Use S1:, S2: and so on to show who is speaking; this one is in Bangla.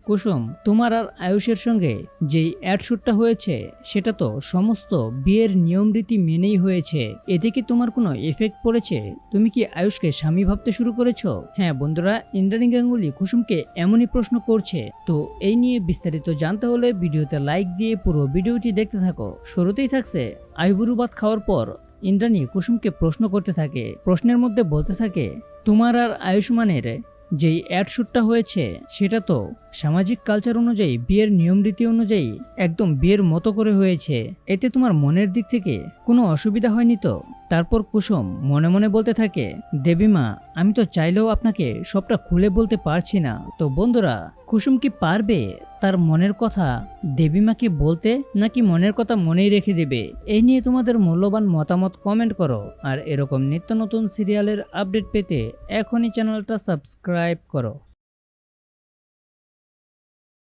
S1: কুসুম, তোমার আর আয়ুষের সঙ্গে যেই অ্যাডশুটটা হয়েছে সেটা তো সমস্ত বিয়ের নিয়ম রীতি মেনেই হয়েছে। এতে কি তোমার কোনো এফেক্ট পড়েছে? তুমি কি আয়ুষকে স্বামী ভাবতে শুরু করেছো? হ্যাঁ বন্ধুরা, ইন্দ্রাণী গাঙ্গুলি কুসুমকে এমনই প্রশ্ন করছে। তো এই নিয়ে বিস্তারিত জানতে হলে ভিডিওতে লাইক দিয়ে পুরো ভিডিওটি দেখতে থাকো। শুরুতেই থাকছে আইবুড়ো ভাত খাওয়ার পর ইন্দ্রাণী কুসুমকে প্রশ্ন করতে থাকে। প্রশ্নের মধ্যে বলতে থাকে, তোমার আর আয়ুষ্মানের যেই অ্যাডশুটটা হয়েছে সেটা তো সামাজিক কালচার অনুযায়ী বিয়ের নিয়ম রীতি অনুযায়ী একদম বিয়ের মতো করে হয়েছে। এতে তোমার মনের দিক থেকে কোনো অসুবিধা হয়নি তো? তারপর কুসুম মনে মনে বলতে থাকে, দেবীমা, আমি তো চাইলেও আপনাকে সবটা খুলে বলতে পারছি না। তো বন্ধুরা, কুসুম কি পারবে তার মনের কথা দেবীমাকে বলতে, নাকি মনের কথা মনেই রেখে দেবে? এই নিয়ে তোমাদের মূল্যবান মতামত কমেন্ট করো। আর এরকম নিত্য নতুন সিরিয়ালের আপডেট পেতে এখনই চ্যানেলটা সাবস্ক্রাইব করো।